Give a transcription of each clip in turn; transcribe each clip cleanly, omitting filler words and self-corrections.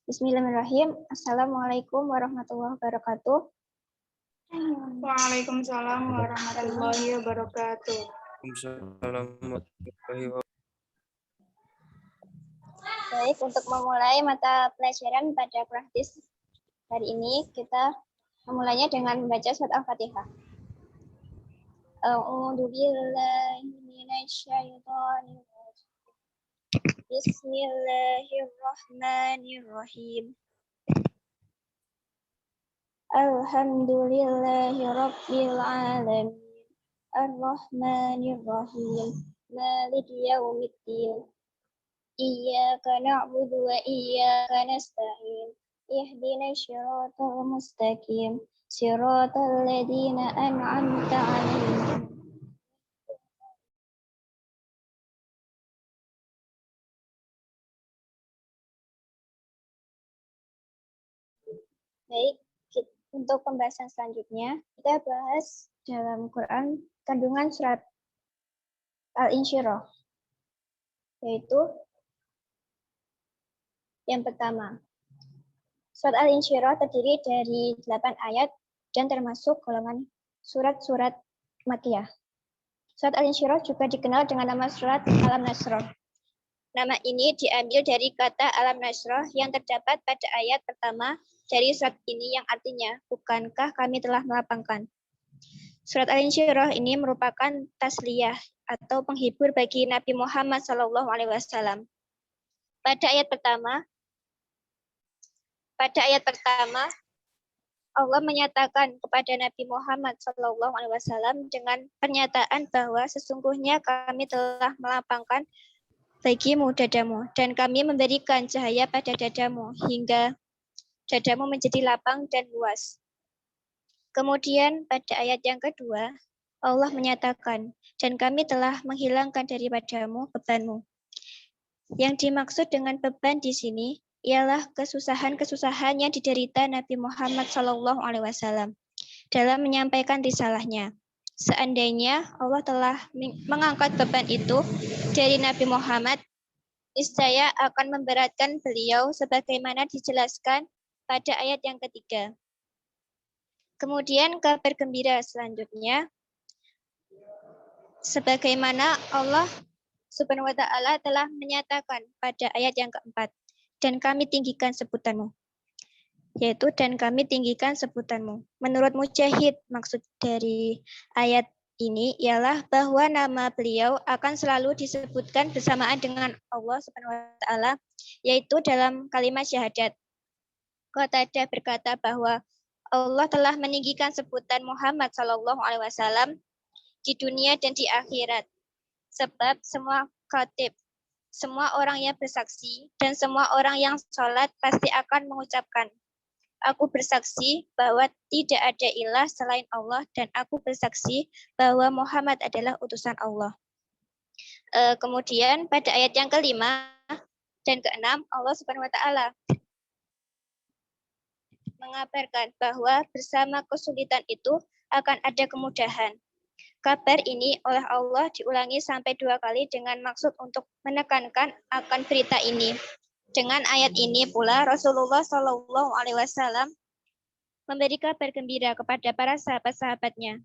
Bismillahirrahmanirrahim. Assalamualaikum warahmatullahi wabarakatuh. Waalaikumsalam warahmatullahi wabarakatuh. Baik, untuk memulai mata pelajaran pada praktis hari ini, kita memulainya dengan membaca surat Al-Fatihah. A'udzu billahi minasyaitonir rajim. Bismillahirrahmanirrahim. Alhamdulillahirabbil alamin. Ar-Rahmanir-Rahim. Maliki yaumiddin. Iyyaka na'budu wa iyyaka nasta'in. Ihdinas siratal mustaqim. Siratal ladzina an'amta 'alaihim. Baik, untuk pembahasan selanjutnya, kita bahas dalam Quran kandungan surat Al-Insyirah, yaitu yang pertama. Surat Al-Insyirah terdiri dari 8 ayat dan termasuk golongan surat-surat Makkiyah. Surat Al-Insyirah juga dikenal dengan nama surat Alam-Nasrah. Nama ini diambil dari kata Alam Nasrah yang terdapat pada ayat pertama dari surat ini yang artinya, bukankah kami telah melapangkan. Surat Al-Insyirah ini merupakan tasliyah atau penghibur bagi Nabi Muhammad SAW. Pada ayat pertama, Allah menyatakan kepada Nabi Muhammad SAW dengan pernyataan bahwa sesungguhnya kami telah melapangkan bagimu dadamu, dan kami memberikan cahaya pada dadamu hingga dadamu menjadi lapang dan luas. Kemudian pada ayat yang kedua, Allah menyatakan, dan kami telah menghilangkan daripadamu bebanmu. Yang dimaksud dengan beban di sini ialah kesusahan-kesusahan yang diderita Nabi Muhammad SAW dalam menyampaikan risalahnya. Seandainya Allah telah mengangkat beban itu dari Nabi Muhammad, niscaya akan memberatkan beliau sebagaimana dijelaskan pada ayat yang ketiga. Kemudian kabar gembira selanjutnya, sebagaimana Allah Subhanahu wa Ta'ala telah menyatakan pada ayat yang keempat, dan kami tinggikan sebutanmu. Yaitu dan kami tinggikan sebutanmu. Menurut Mujahid, maksud dari ayat ini ialah bahwa nama beliau akan selalu disebutkan bersamaan dengan Allah Subhanahu wa Ta'ala, yaitu dalam kalimat syahadat. Qatadah berkata bahwa Allah telah meninggikan sebutan Muhammad SAW di dunia dan di akhirat. Sebab semua khatib, semua orang yang bersaksi, dan semua orang yang sholat pasti akan mengucapkan, aku bersaksi bahwa tidak ada ilah selain Allah dan aku bersaksi bahwa Muhammad adalah utusan Allah. Kemudian pada ayat yang kelima dan keenam, Allah Subhanahu wa Ta'ala mengabarkan bahwa bersama kesulitan itu akan ada kemudahan. Kabar ini oleh Allah diulangi sampai 2 kali dengan maksud untuk menekankan akan berita ini. Dengan ayat ini pula Rasulullah SAW memberi kabar gembira kepada para sahabat-sahabatnya.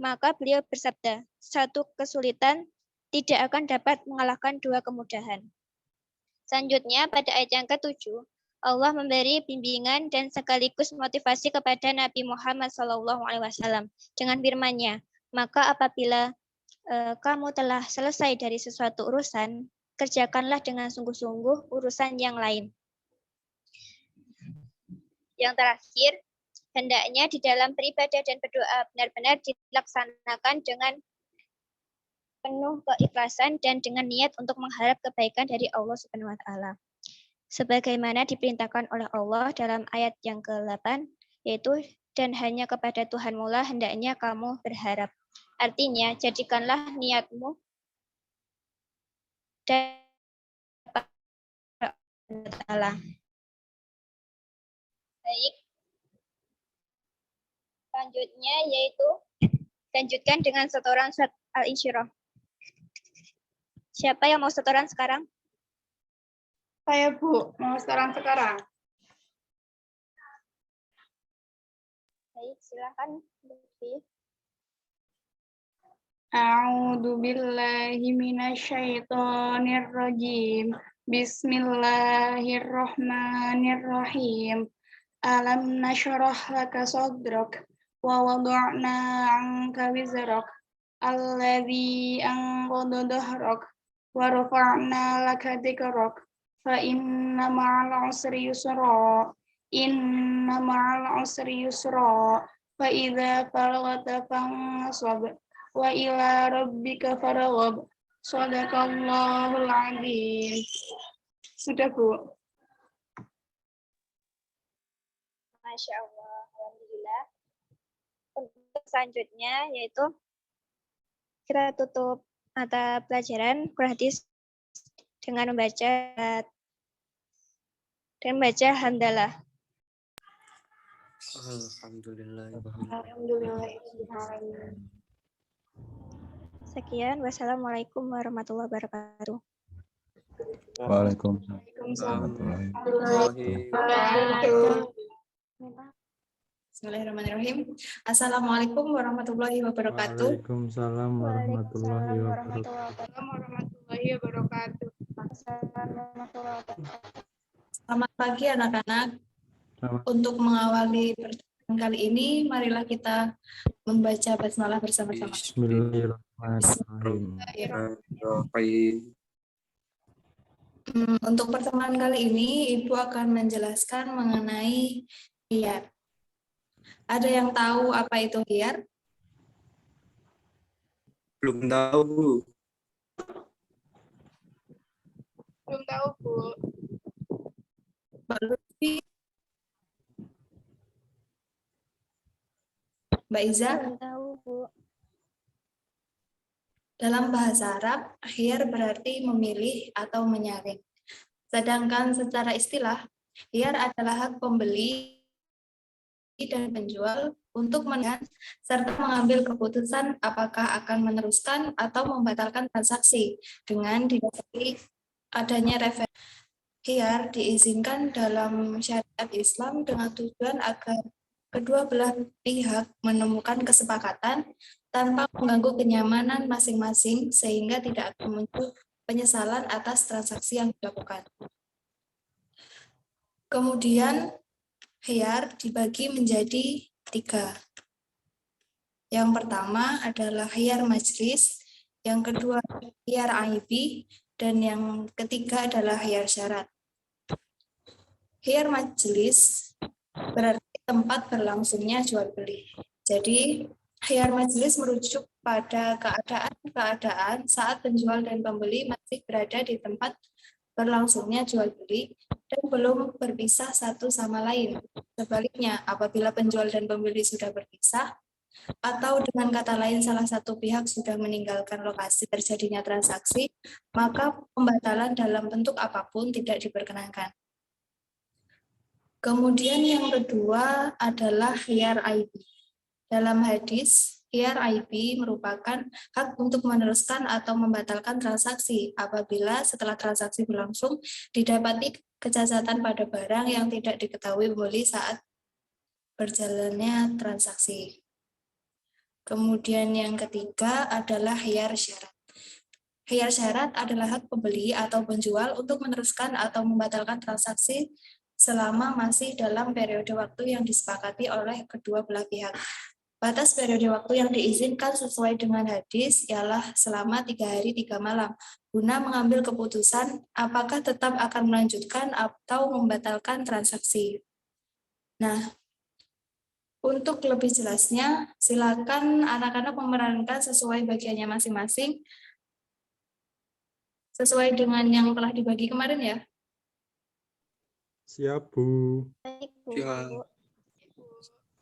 Maka beliau bersabda, satu kesulitan tidak akan dapat mengalahkan 2 kemudahan. Selanjutnya pada ayat yang ke-7, Allah memberi bimbingan dan sekaligus motivasi kepada Nabi Muhammad SAW dengan firman-Nya, maka apabila kamu telah selesai dari sesuatu urusan, kerjakanlah dengan sungguh-sungguh urusan yang lain. Yang terakhir, hendaknya di dalam beribadah dan berdoa benar-benar dilaksanakan dengan penuh keikhlasan dan dengan niat untuk mengharap kebaikan dari Allah Subhanahu wa Ta'ala. Sebagaimana diperintahkan oleh Allah dalam ayat yang ke-8, yaitu dan hanya kepada Tuhanmu lah hendaknya kamu berharap. Artinya, jadikanlah niatmu dan Allah. Baik. Selanjutnya yaitu lanjutkan dengan setoran surat Al-Insyirah. Siapa yang mau setoran sekarang? Saya Bu, mau sekarang. Baik, silakan Lutfi. A'udzu billahi minasyaitonir rajim. Bismillahirrahmanirrahim. Alam nashrah laka sadrak wa wada'na 'anka wizrak alladzi anqadha dhahrak wa rafa'na laka dzikrak fa inna ma'al 'usri yusra fa idza faraghta fansab wa ila rabbika farghab. Shadaqallahul 'adzim. Sudah, Bu. Masya Allah, alhamdulillah. Untuk selanjutnya yaitu kita tutup mata pelajaran Quran hadis dengan membaca dan membaca hamdalah. Alhamdulillah. Sekian, wassalamualaikum warahmatullahi wabarakatuh. Waalaikumsalam. Bismillahirrahmanirrahim. Assalamualaikum warahmatullahi wabarakatuh. Waalaikumsalam warahmatullahi wabarakatuh. Warahmatullahi wabarakatuh. Selamat pagi anak-anak. Selamat. Untuk mengawali pertemuan kali ini, marilah kita membaca basmalah bersama-sama. Bismillahirrahmanirrahim. Untuk pertemuan kali ini, Ibu akan menjelaskan mengenai hiyar. Ada yang tahu apa itu hiyar? Belum tahu, Bu. Belum tahu, Bu. Mbak Lutfi? Mbak Iza? Belum tahu, Bu. Dalam bahasa Arab, khiyar berarti memilih atau menyaring. Sedangkan secara istilah, khiyar adalah hak pembeli dan penjual untuk menentukan serta mengambil keputusan apakah akan meneruskan atau membatalkan transaksi dengan didasari adanya referensi. Khiyar diizinkan dalam syariat Islam dengan tujuan agar kedua belah pihak menemukan kesepakatan tanpa mengganggu kenyamanan masing-masing sehingga tidak akan muncul penyesalan atas transaksi yang dilakukan. Kemudian khiyar dibagi menjadi 3. Yang pertama adalah khiyar majlis, yang kedua khiyar aibi, dan yang ketiga adalah khiyar syarat. Khiyar majlis berarti tempat berlangsungnya jual beli. Jadi khiyar majlis merujuk pada keadaan saat penjual dan pembeli masih berada di tempat berlangsungnya jual beli dan belum berpisah satu sama lain. Sebaliknya, apabila penjual dan pembeli sudah berpisah, atau dengan kata lain salah satu pihak sudah meninggalkan lokasi terjadinya transaksi, maka pembatalan dalam bentuk apapun tidak diperkenankan. Kemudian yang kedua adalah khiyar aibi. Dalam hadis, khiyar aibi merupakan hak untuk meneruskan atau membatalkan transaksi apabila setelah transaksi berlangsung didapati kecacatan pada barang yang tidak diketahui pembeli saat berjalannya transaksi. Kemudian yang ketiga adalah khiyar syarat. Khiyar syarat adalah hak pembeli atau penjual untuk meneruskan atau membatalkan transaksi selama masih dalam periode waktu yang disepakati oleh kedua belah pihak. Batas periode waktu yang diizinkan sesuai dengan hadis ialah selama 3 hari 3 malam, guna mengambil keputusan apakah tetap akan melanjutkan atau membatalkan transaksi. Nah, untuk lebih jelasnya, silakan anak-anak memerankan sesuai bagiannya masing-masing, sesuai dengan yang telah dibagi kemarin ya. Siap, Bu. Baik, Bu. Ya.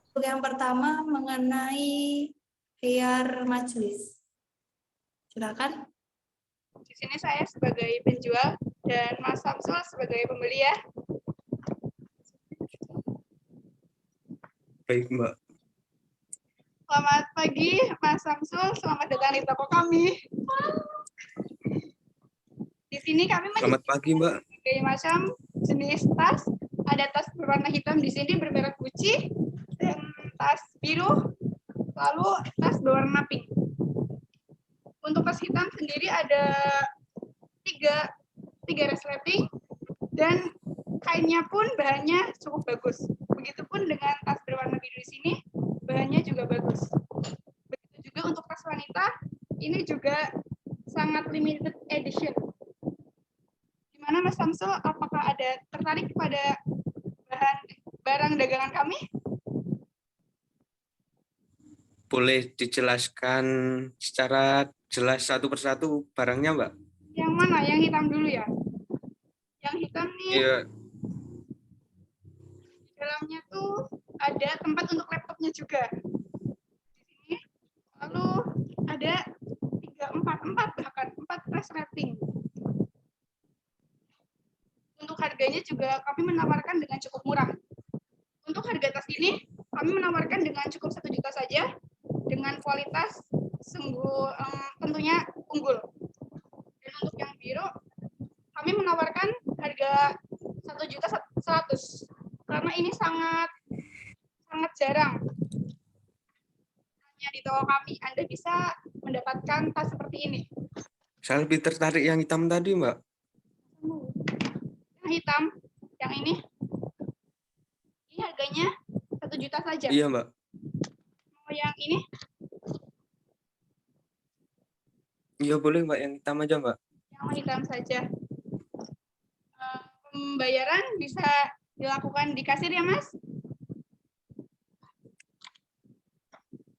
Untuk yang pertama mengenai khiyar majelis. Silakan. Di sini saya sebagai penjual dan Mas Samsul sebagai pembeli ya. Baik, Mbak. Selamat pagi, Mas Samsul. Selamat datang di toko kami. Di sini kami Selamat pagi, Mbak. berbagai macam jenis tas. Ada tas berwarna hitam di sini bermerek Gucci, dan tas biru, lalu tas berwarna pink. Untuk tas hitam sendiri ada tiga resleting, dan kainnya pun bahannya cukup bagus. Begitupun dengan tas berwarna biru di sini, bahannya juga bagus. Begitu juga untuk tas wanita, ini juga sangat limited edition. Gimana Mas Samsul, apakah ada tertarik pada barang dagangan kami? Boleh dijelaskan secara jelas satu persatu barangnya, Mbak? Yang mana? Yang hitam dulu ya? Yang hitam nih, Iya. di dalamnya tuh ada tempat untuk laptopnya juga. Di sini. Lalu ada 4 resleting. Untuk harganya juga kami menawarkan dengan cukup murah. Untuk harga tas ini, kami menawarkan dengan cukup 1 juta saja, dengan kualitas sungguh tentunya unggul. Dan untuk yang biru, kami menawarkan harga 1.100.000, karena ini sangat jarang. Hanya di toko kami Anda bisa mendapatkan tas seperti ini. Saya lebih tertarik yang hitam tadi, Mbak. Yang hitam, yang ini harganya 1 juta saja. Iya, Mbak. Mau yang ini? Iya, boleh, Mbak. Yang hitam aja, Mbak. Yang hitam saja. Pembayaran bisa dilakukan di kasir ya, Mas?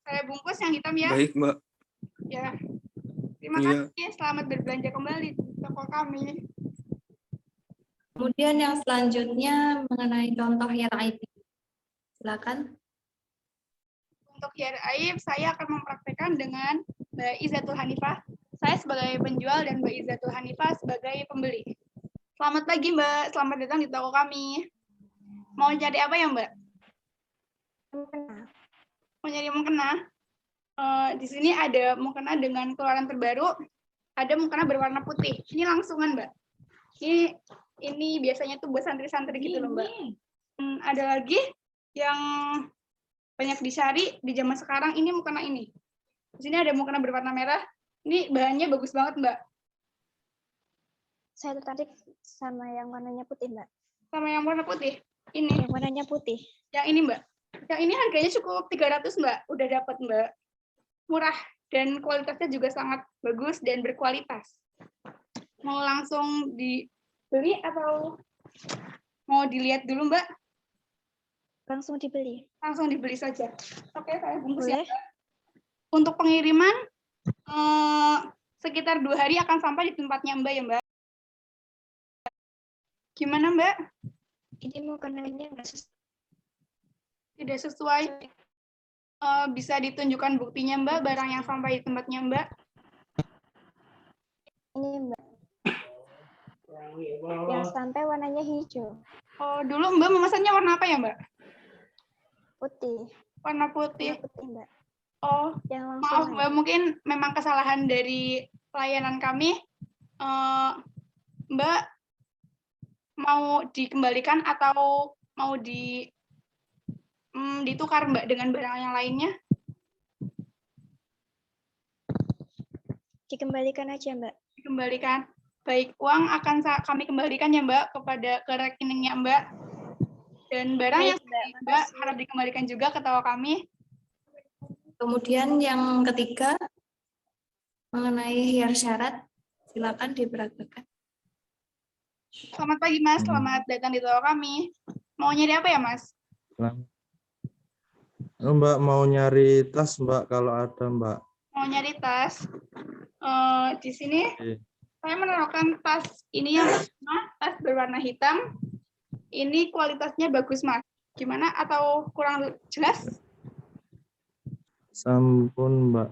Saya bungkus yang hitam ya. Baik, Mbak. Ya. Terima Iya. kasih. Selamat berbelanja kembali di toko kami. Kemudian yang selanjutnya mengenai contoh hair IP. Silakan. Untuk hair aib, saya akan mempraktekkan dengan Mbak Izzatul Hanifah. Saya sebagai penjual dan Mbak Izzatul Hanifah sebagai pembeli. Selamat pagi, Mbak. Selamat datang di toko kami. Mau cari apa ya, Mbak? Mau nyari mukena? Di sini ada mukena dengan keluaran terbaru. Ada mukena berwarna putih. Ini langsungan, Mbak. Ini biasanya tuh buat santri-santri gitu loh, Mbak. Ada lagi yang banyak dicari di zaman sekarang, ini mukena ini. Di sini ada mukena berwarna merah. Ini bahannya bagus banget, Mbak. Saya tertarik sama yang warnanya putih, Mbak. Sama yang warna putih. Ini. Yang warnanya putih. Yang ini, Mbak. Yang ini harganya cukup 300, Mbak. Udah dapat, Mbak. Murah dan kualitasnya juga sangat bagus dan berkualitas. Mau langsung dibeli atau mau dilihat dulu, Mbak? Langsung dibeli. Langsung dibeli saja. Oke, saya bungkus ya, Boleh. Mbak. Untuk pengiriman, sekitar 2 hari akan sampai di tempatnya Mbak ya, Mbak. Gimana, Mbak? Ini mukenanya nggak Tidak sesuai? Bisa ditunjukkan buktinya, Mbak, barang yang sampai di tempatnya Mbak? ini, Mbak. Yang sampai warnanya hijau. Oh, dulu Mbak memesannya warna apa ya, Mbak? Putih. Warna putih. Warna putih, Mbak. Oh, Yang maaf langsung Mbak, mungkin memang kesalahan dari pelayanan kami. Mbak mau dikembalikan atau mau ditukar, Mbak, dengan barang yang lainnya? dikembalikan aja, Mbak. Dikembalikan. Baik, uang akan kami kembalikan ya, Mbak, ke rekeningnya Mbak. Dan barang Baik, yang Mbak. Mbak Makasih. harap dikembalikan juga ke toko kami. Kemudian yang ketiga mengenai hair syarat, silakan diperagakan. Selamat pagi, Mas. Selamat datang di toko kami. Mau nyari apa ya, Mas? Mbak mau nyari tas, Mbak, kalau ada, Mbak. Mau nyari tas. Di sini Oke. saya menaruhkan tas ini yang pertama, tas berwarna hitam. Ini kualitasnya bagus, Mas. Gimana? Atau kurang jelas? Sampun, Mbak.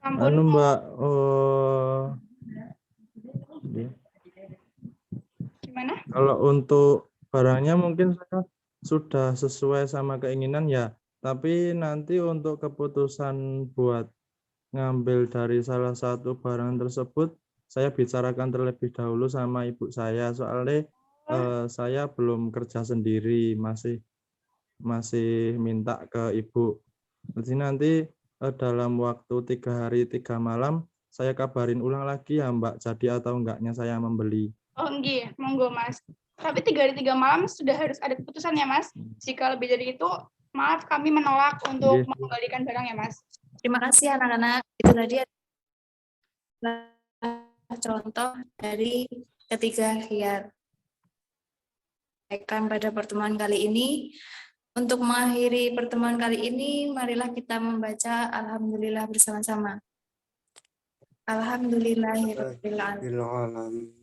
Sampun. Anu, Mbak. Gimana? Kalau untuk barangnya mungkin saya sudah sesuai sama keinginan ya. Tapi nanti untuk keputusan buat ngambil dari salah satu barang tersebut, saya bicarakan terlebih dahulu sama ibu saya. Soalnya saya belum kerja sendiri, masih minta ke ibu. Jadi nanti dalam waktu 3 hari 3 malam saya kabarin ulang lagi ya Mbak, jadi atau enggaknya saya membeli. Oh enggih, monggo Mas. Tapi 3 hari 3 malam sudah harus ada keputusan ya Mas. Jika lebih dari itu, maaf kami menolak untuk Nggih. mengembalikan barang ya Mas. Terima kasih anak-anak. Itu tadi adalah contoh dari ketiga khiyar. Baikkan pada pertemuan kali ini. Untuk mengakhiri pertemuan kali ini, marilah kita membaca Alhamdulillah bersama-sama. Alhamdulillahirabbil alamin. Bil alamin.